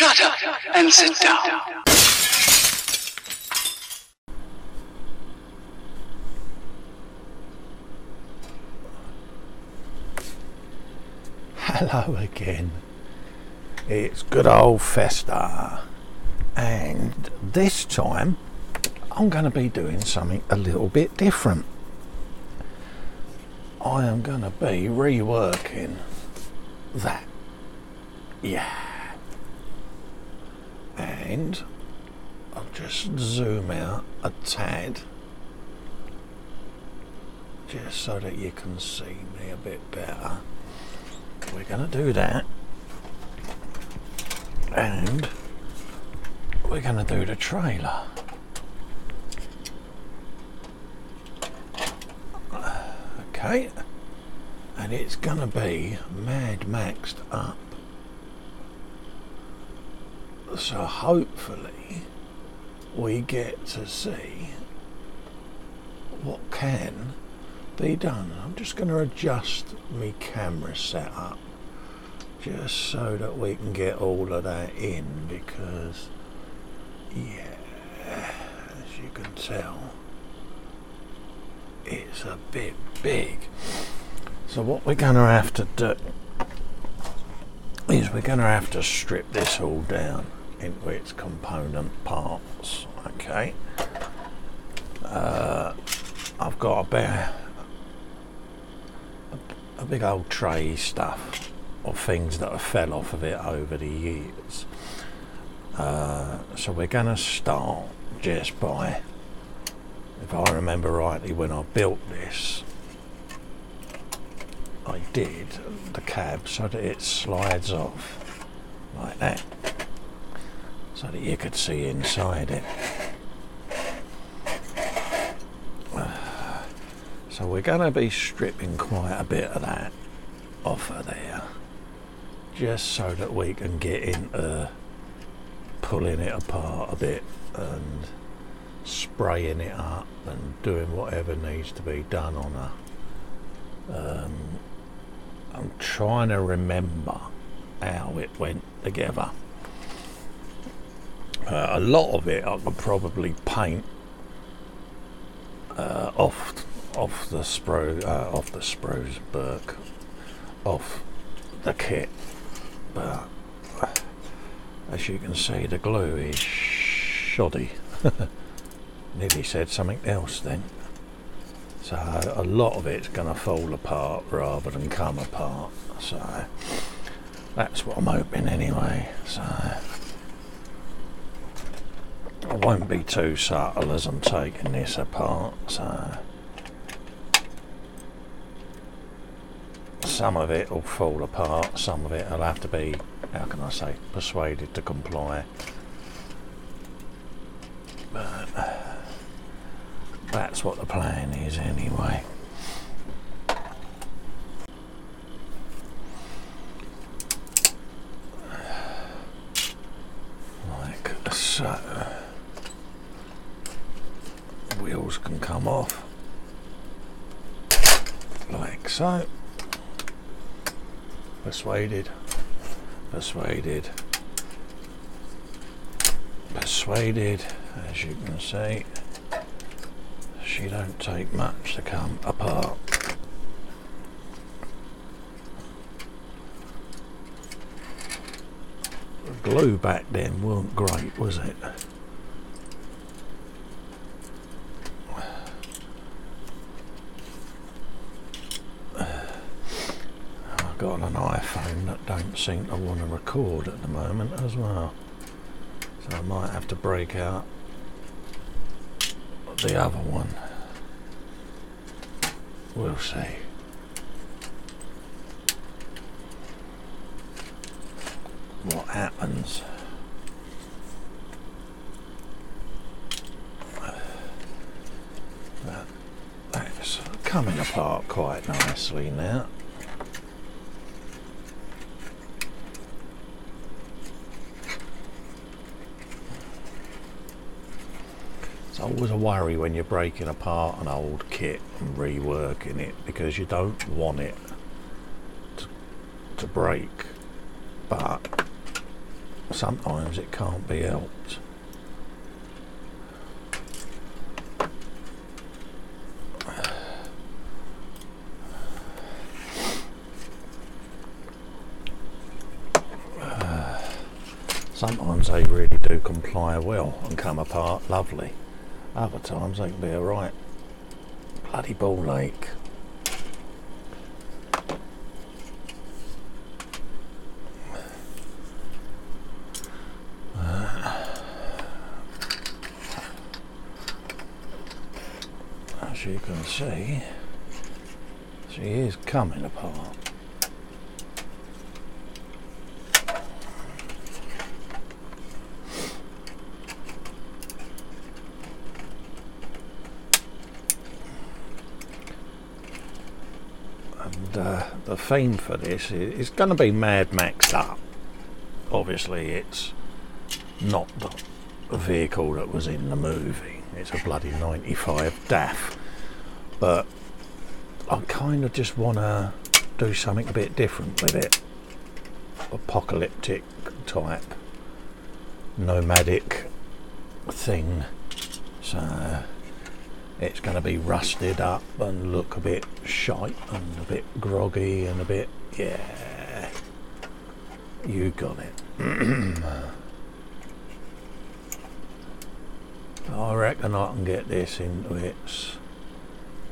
Shut up and sit down. Hello again. It's good old Festa, and this time I'm going to be doing something a little bit different. I am going to be reworking that. Yeah. And I'll just zoom out a tad just so that you can see me a bit better. We're going to do that, and we're going to do the trailer. Okay, and it's going to be Mad Maxed up, so hopefully we get to see what can be done. I'm just going to adjust my camera setup just so that we can get all of that in, because yeah, as you can tell, it's a bit big. So what we're going to have to do is we're going to have to strip this all down into its component parts. Okay, I've got a big old tray stuff of things that have fell off of it over the years. So we're going to start just by, if I remember rightly, when I built this, I did the cab so that it slides off like that, so that you could see inside it. So we're going to be stripping quite a bit of that off of there, just so that we can get into pulling it apart a bit and spraying it up and doing whatever needs to be done on her. I'm trying to remember how it went together. A lot of it I could probably paint off the kit, but as you can see, the glue is shoddy. Nearly said something else then. So a lot of it's going to fall apart rather than come apart, so that's what I'm hoping anyway. So I won't be too subtle as I'm taking this apart, so some of it will fall apart, some of it will have to be, how can I say, persuaded to comply. But that's what the plan is anyway. Like so. Wheels can come off like so. Persuaded, persuaded, persuaded. As you can see, she don't take much to come apart. The glue back then weren't great, was it? I've got an iPhone that don't seem to want to record at the moment as well, so I might have to break out the other one. We'll see. What happens. That's coming apart quite nicely now. It's always a worry when you're breaking apart an old kit and reworking it, because you don't want it to break, but sometimes it can't be helped. Sometimes they really do comply well and come apart lovely. Other times they can be a right bloody ball ache. As you can see, she is coming apart. The theme for this is going to be Mad Maxed up. Obviously it's not the vehicle that was in the movie, it's a bloody 95 DAF, but I kind of just want to do something a bit different with it. Apocalyptic type nomadic thing, so it's going to be rusted up and look a bit shite and a bit groggy and a bit, yeah, you got it. I reckon I can get this into its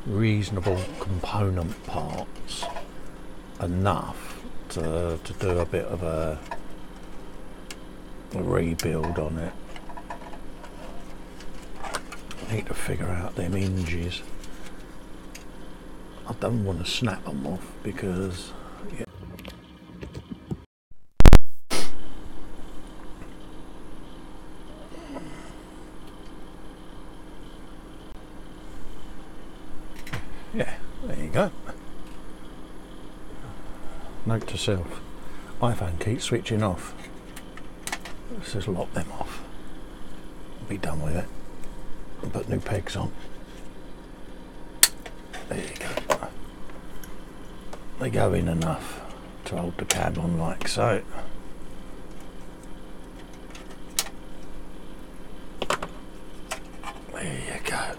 reasonable component parts enough to do a bit of a rebuild on it. Need to figure out them hinges. I don't want to snap them off because yeah, there you go. Note to self, iPhone keeps switching off. Let's just lock them off. Be done with it. Put new pegs on. There you go. They go in enough to hold the cab on like so. There you go.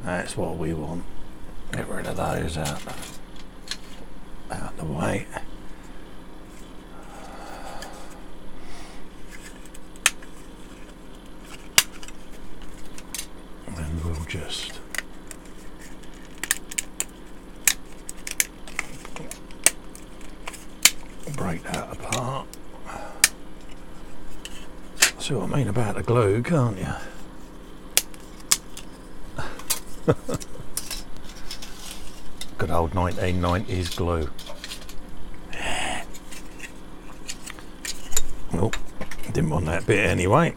That's what we want. Get rid of those out the way. And we'll just break that apart. See what I mean about the glue, can't you? Good old 1990s glue. Oh, didn't want that bit anyway.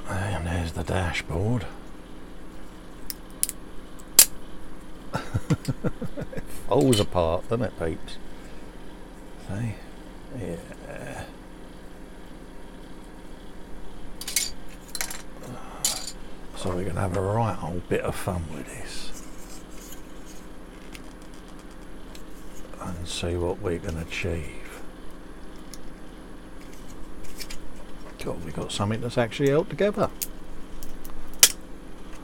And there's the dashboard. It falls apart, doesn't it, peeps? See? Yeah. So we're going to have a right old bit of fun with this. And see what we can achieve. God, we got something that's actually held together.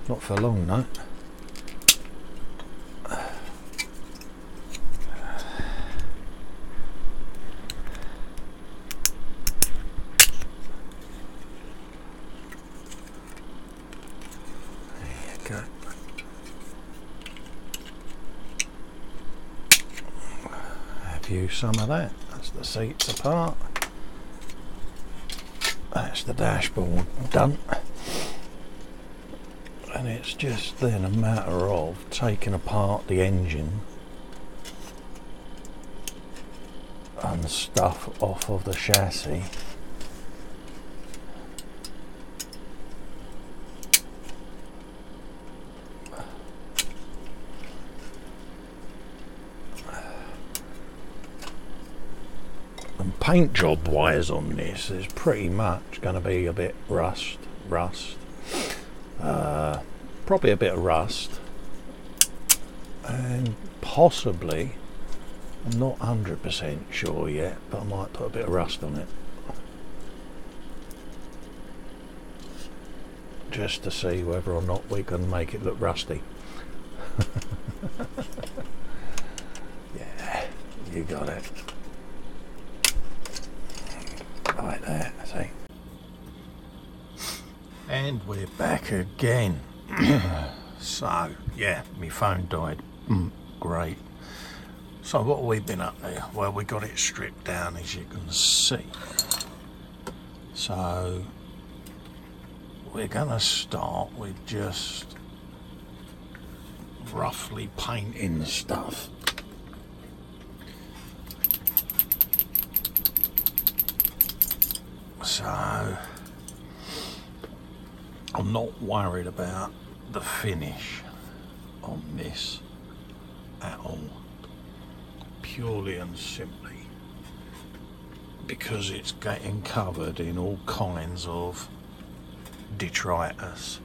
Not for long, no. There you go. Have you some of that? That's the seats apart. That's the dashboard done. And it's just then a matter of taking apart the engine and stuff off of the chassis. paint job wise on this is pretty much going to be a bit rust, probably a bit of rust, and possibly, I'm not 100% sure yet, but I might put a bit of rust on it just to see whether or not we can make it look rusty. Yeah, you got it. Like that, see. And we're back again. So, yeah, my phone died. Great. So what have we been up there? Well, we got it stripped down, as you can see. So we're gonna start with just roughly painting the stuff. So I'm not worried about the finish on this at all, purely and simply because it's getting covered in all kinds of detritus.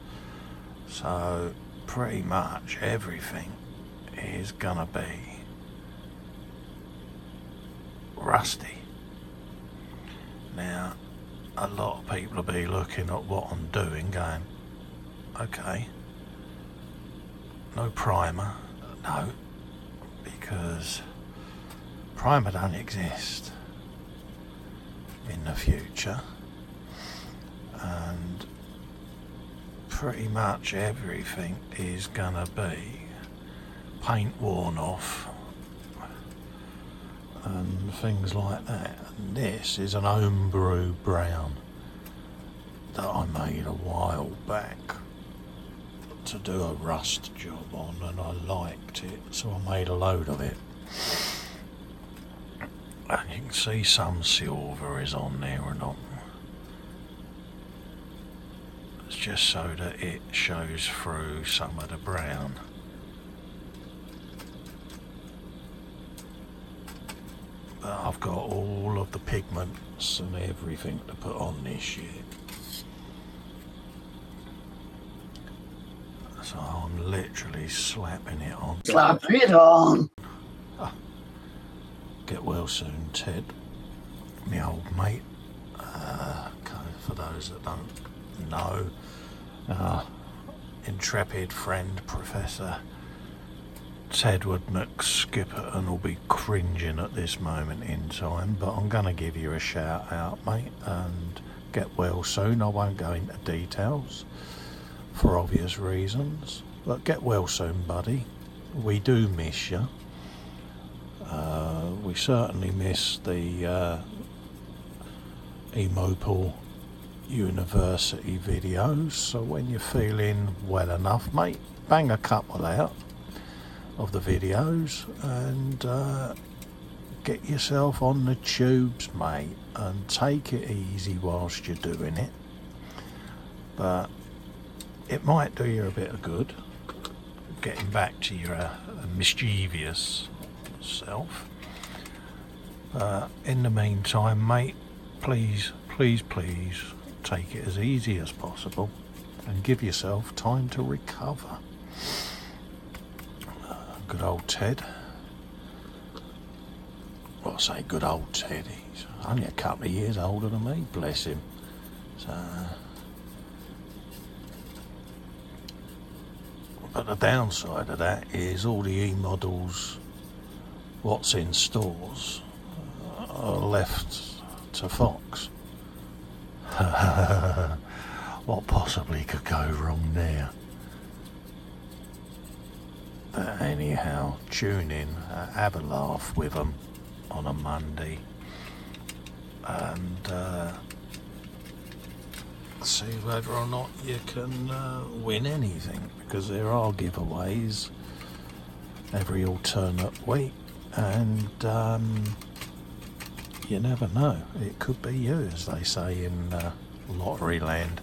So pretty much everything is gonna be rusty. Now, a lot of people will be looking at what I'm doing going, okay, no primer. No, because primer don't exist in the future, and pretty much everything is gonna be paint worn off and things like that. And this is an homebrew brown that I made a while back to do a rust job on, and I liked it, so I made a load of it. And you can see some silver is on there or not. It's just so that it shows through some of the brown. But I've got all of the pigments and everything to put on this yet. So I'm literally slapping it on. Slap it on. Get well soon, Ted, my old mate. For those that don't know, intrepid friend, Professor Tedward McSkipperton will be cringing at this moment in time, but I'm going to give you a shout out, mate, and get well soon. I won't go into details for obvious reasons, but get well soon, buddy. We do miss you. We certainly miss the Emopal University videos, so when you're feeling well enough, mate, bang a couple out of the videos and get yourself on the tubes, mate, and take it easy whilst you're doing it. But it might do you a bit of good getting back to your mischievous self. In the meantime, mate, please take it as easy as possible and give yourself time to recover. Good old Ted. Well, I say good old Ted, he's only a couple of years older than me, bless him. So, but the downside of that is all the E-models, what's in stores, are left to Fox. What possibly could go wrong there? But anyhow, tune in, have a laugh with them on a Monday, and see whether or not you can win anything, because there are giveaways every alternate week, and you never know, it could be you, as they say in lottery land.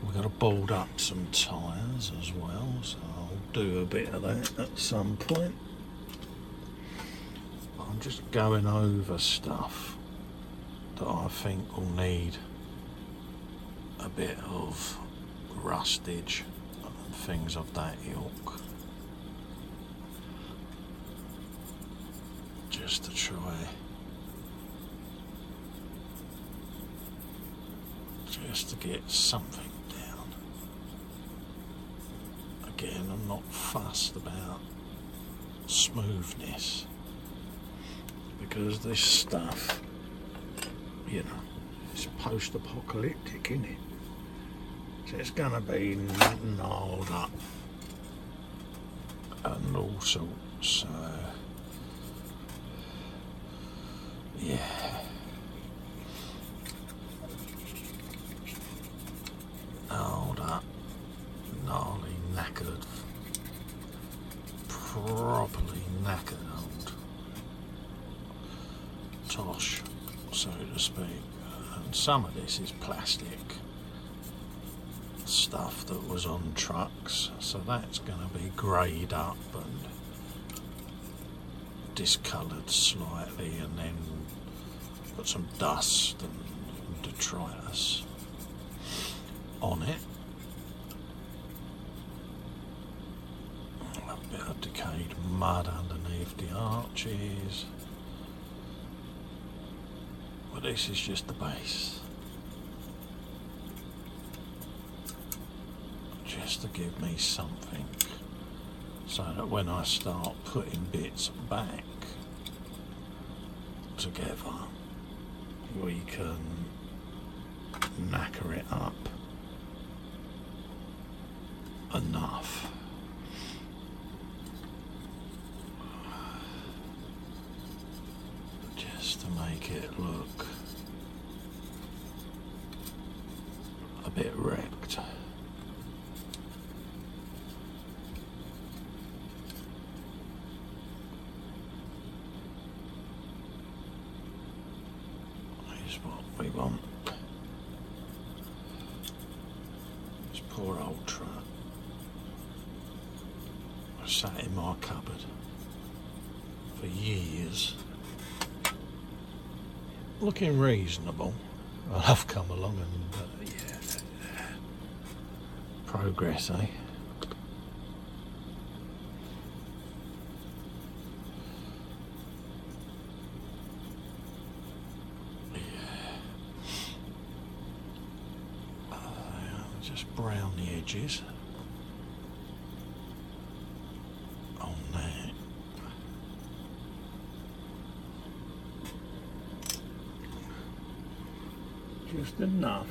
We've got a balled up some tyres as well, so I'll do a bit of that at some point. I'm just going over stuff that I think will need a bit of rustage and things of that ilk, just to try to get something down. Again, I'm not fussed about smoothness, because this stuff, you know, it's post-apocalyptic, isn't it? So it's gonna be gnarled up and all sorts, so yeah. Gnarled up, gnarly, knackered, properly knackered old tosh, so to speak. And some of this is plastic stuff that was on trucks, so that's going to be greyed up and discoloured slightly, and then put some dust and detritus on it. A bit of decayed mud underneath the arches, but this is just the base, just to give me something, so that when I start putting bits back together, we can knacker it up enough just to make it look a bit wrecked. Is what we want. This poor old truck sat in my cupboard for years, looking reasonable. Well, I've come along and yeah, progress, eh? Just brown the edges on that. Just enough.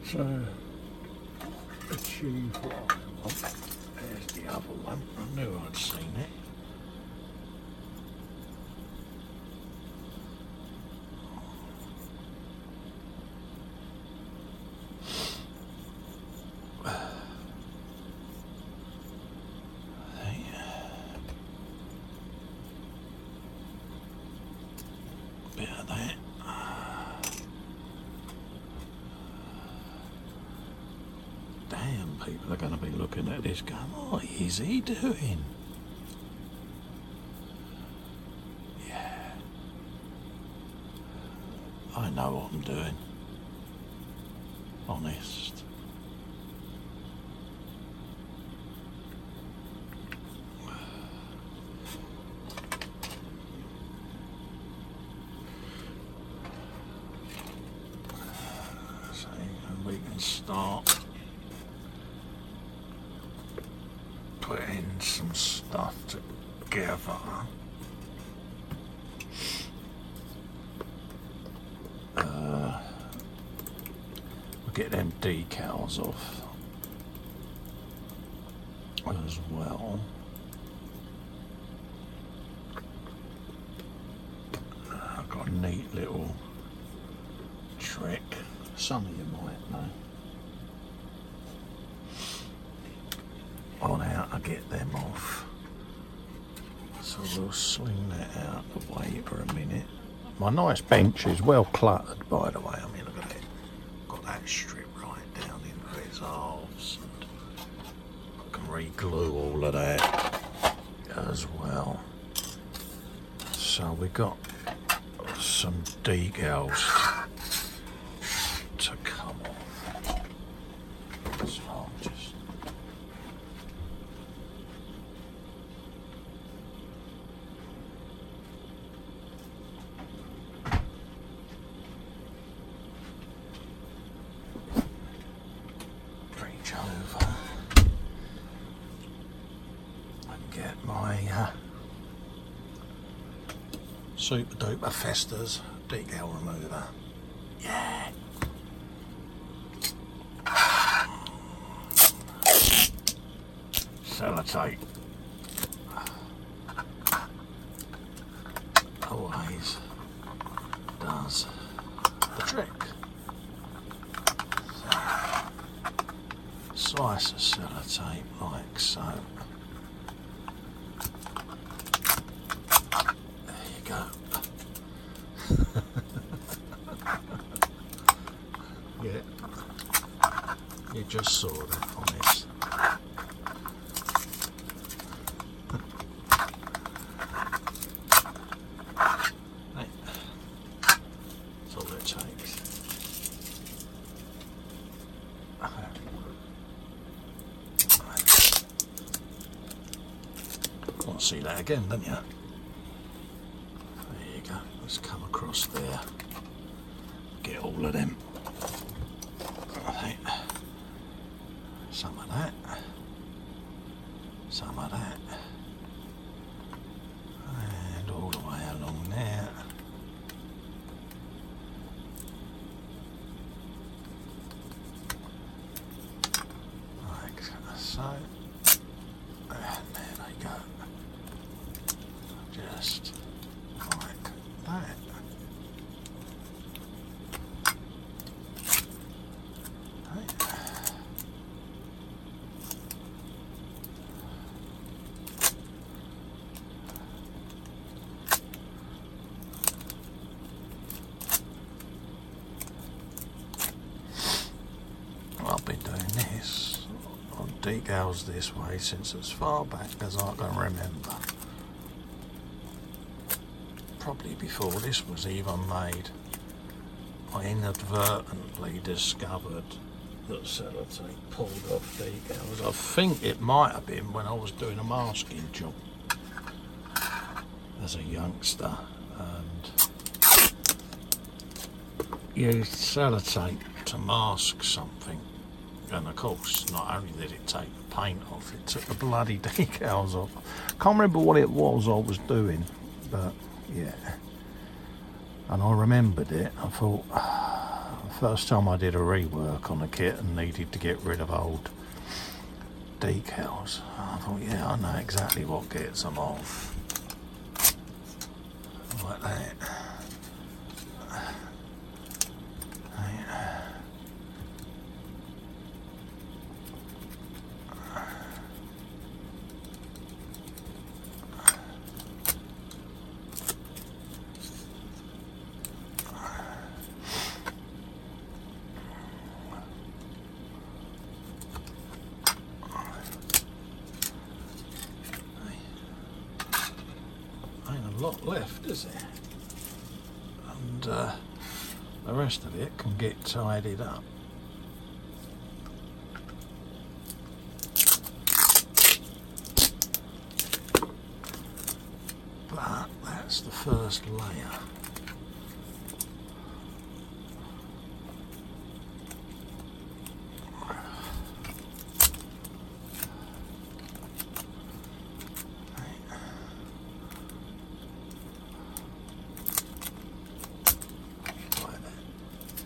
So, achieve what I want. There's the other one. I knew I'd seen it. Bit of that. Damn, people are going to be looking at this going, what is he doing? Yeah. I know what I'm doing. Honest. So, and we can start putting some stuff together. We'll get them decals off as well. I've got a neat little trick. Some of you might know on how to get them off. So we'll sling that out the way for a minute. My nice bench is well cluttered, by the way. I mean, look at it. Got that strip right down into its halves. And I can re-glue all of that as well. So we got some decals to come off. So I'll just reach over and get my Super Duper Festas decal remover. Yeah. Sellotape. Always does the trick. So, slice of sellotape like so. There you go. Yeah, you just saw that on this. That's all it takes. Want to see that again, don't you? There you go. Let's come across there. Get all of them. Some of that. Some of that. And all the way along there. Like so. And there they go. Just like that. I've been doing this on decals this way since as far back as I can remember. Probably before this was even made. I inadvertently discovered that sellotape pulled off decals. I think it might have been when I was doing a masking job as a youngster, and used sellotape to mask something. And of course, not only did it take the paint off, it took the bloody decals off. Can't remember what it was I was doing, but yeah. And I remembered it. I thought, first time I did a rework on a kit and needed to get rid of old decals, I thought, yeah, I know exactly what gets them off. Like that. Lot left, is there? And the rest of it can get tidied up. But that's the first layer.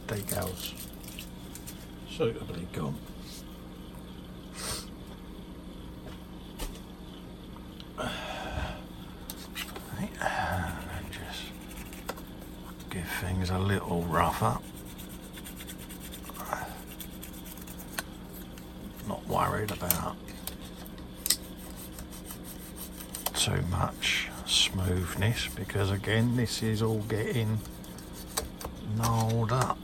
Decals suitably gone. And just give things a little rougher. Not worried about too much smoothness, because again this is all getting gnarled up.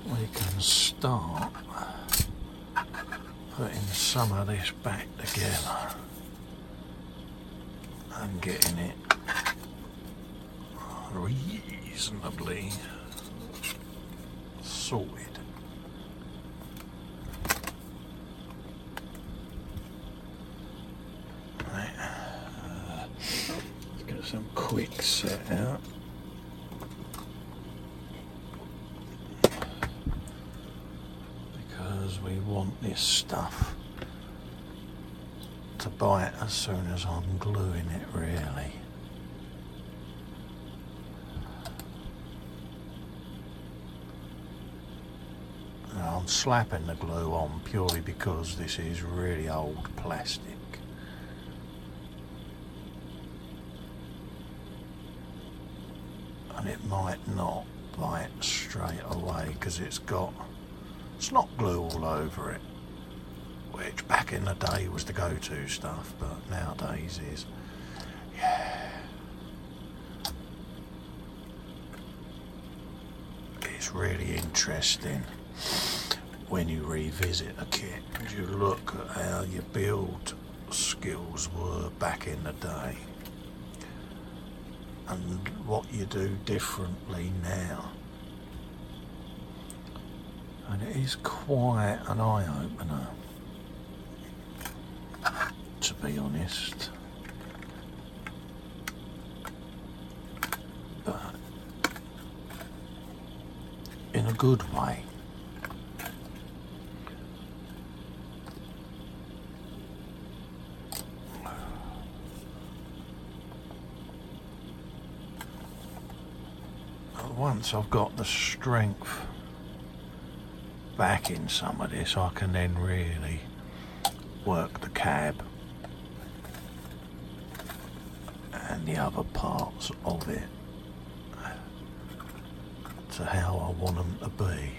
We can start putting some of this back together and getting it reasonably sorted. Right, let's get some quick set out. Because we want this stuff to bite as soon as I'm gluing it, really. Now, I'm slapping the glue on purely because this is really old plastic. And it might not bite straight away because it's not glue all over it, which back in the day was the go-to stuff, but nowadays is, yeah, it's really interesting when you revisit a kit and you look at how your build skills were back in the day and what you do differently now. And it is quite an eye-opener, to be honest. But in a good way. Once I've got the strength back in some of this, I can then really work the cab and the other parts of it to how I want them to be.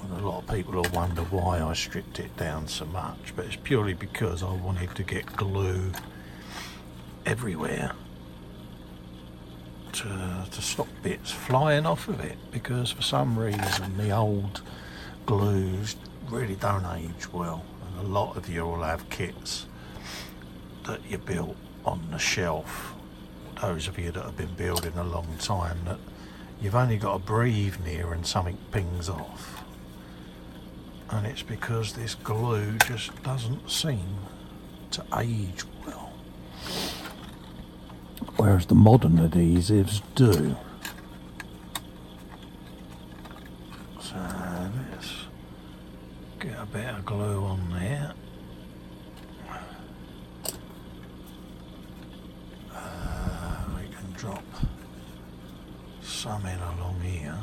And a lot of people will wonder why I stripped it down so much, but it's purely because I wanted to get glue everywhere to stop bits flying off of it, because for some reason the old glues really don't age well, and a lot of you will have kits that you built on the shelf, those of you that have been building a long time, that you've only got to breathe near and something pings off, and it's because this glue just doesn't seem to age well. Whereas the modern adhesives do. So let's get a bit of glue on there. We can drop some in along here.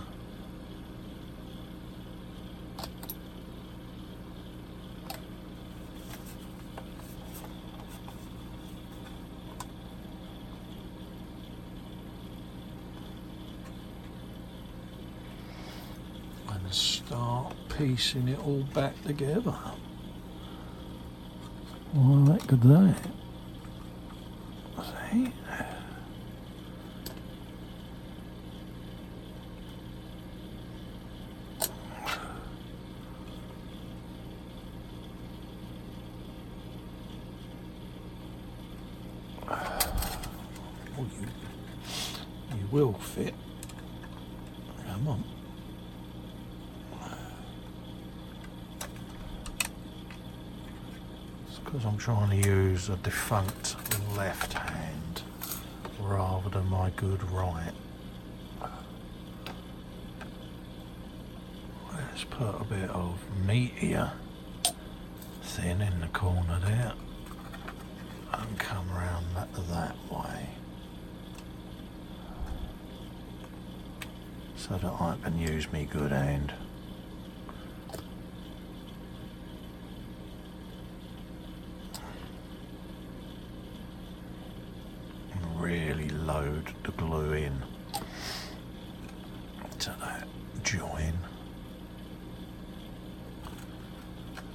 Start piecing it all back together. Well, look at that. See? Well, you will fit. Come on. Because I'm trying to use a defunct left hand rather than my good right. Let's put a bit of meteor thin in the corner there and come around that way so that I can use me good hand. Really load the glue in to that join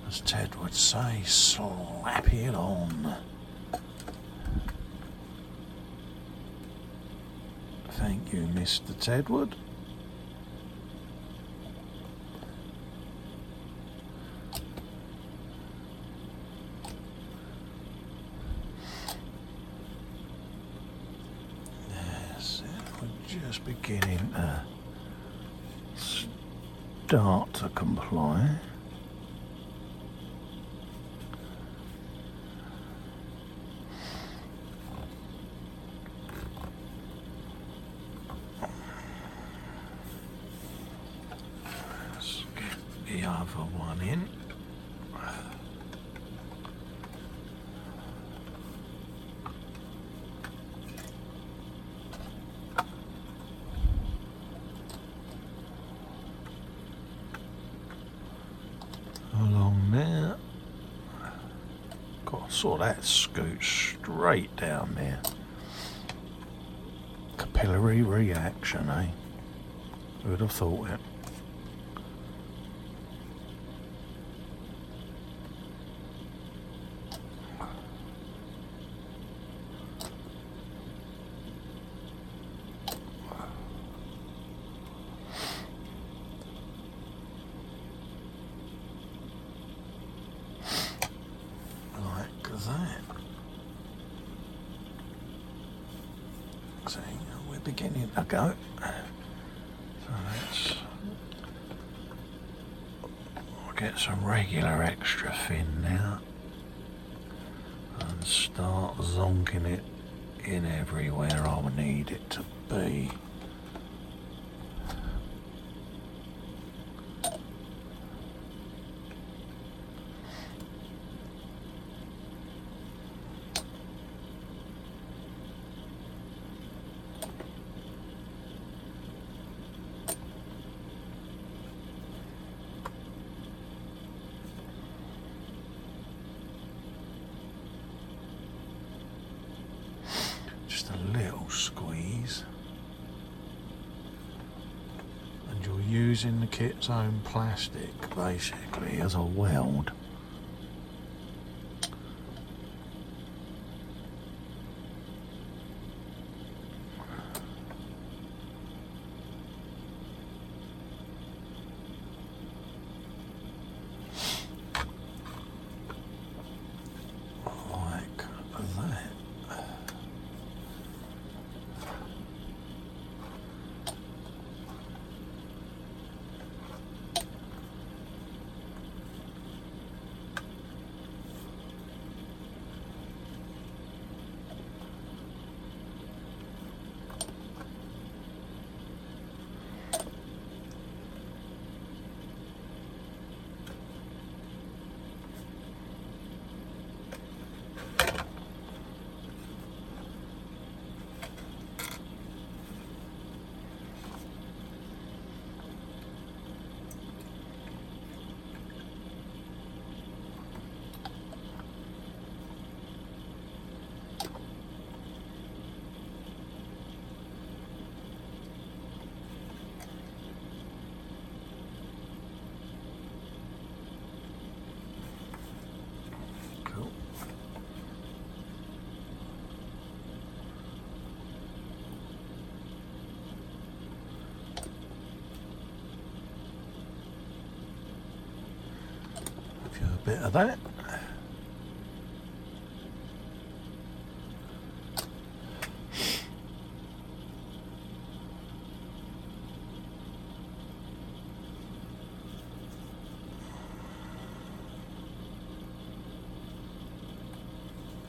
as as Ted would say, slap it on. Thank you, Mr. Tedwood. Yes, we're just beginning to start to comply. Let's get the other one in. Along there. God, I saw that scoot straight down there. Capillary reaction, eh? Who would have thought it? That. See, we're beginning to go. So let's get some regular extra fin now and start zonking it in everywhere I need it to be. Just a little squeeze, and you're using the kit's own plastic basically as a weld. Like that. A bit of that.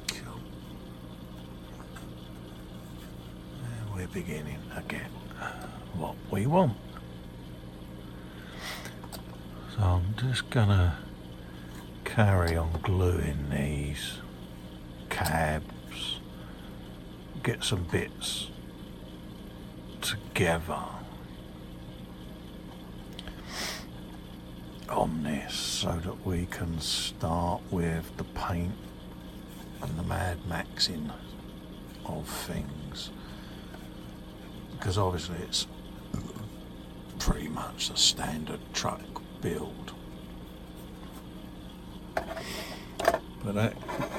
Cool. And we're beginning to get what we want. So I'm just gonna carry on gluing these cabs, get some bits together on this so that we can start with the paint and the Mad Maxing of things, because obviously it's pretty much a standard truck build. But that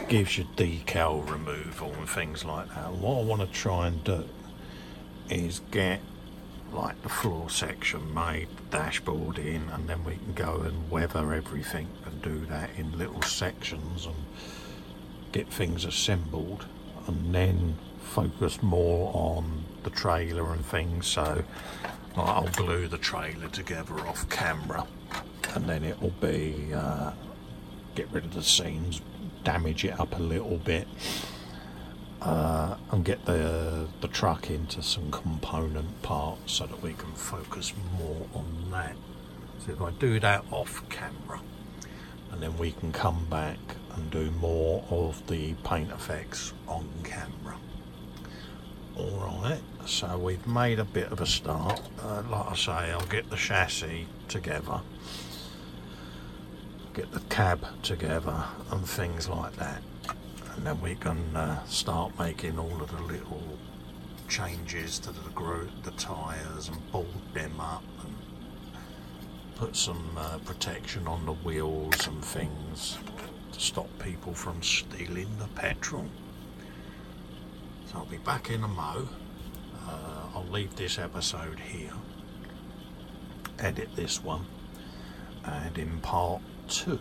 gives you decal removal and things like that. What I want to try and do is get like the floor section made, dashboard in, and then we can go and weather everything and do that in little sections and get things assembled, and then focus more on the trailer and things. So I'll glue the trailer together off camera, and then it will be get rid of the seams, damage it up a little bit, and get the truck into some component parts so that we can focus more on that. So if I do that off camera, and then we can come back and do more of the paint effects on camera. Alright, so we've made a bit of a start. Like I say, I'll get the chassis together, get the cab together and things like that, and then we can start making all of the little changes to the tyres and board them up and put some protection on the wheels and things to stop people from stealing the petrol. So I'll be back in a mo. I'll leave this episode here, edit this one, and in part 2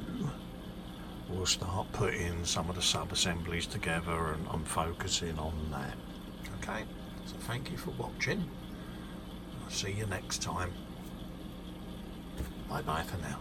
we'll start putting some of the sub-assemblies together, and I'm focusing on that. Okay, so thank you for watching. I'll see you next time. Bye bye for now.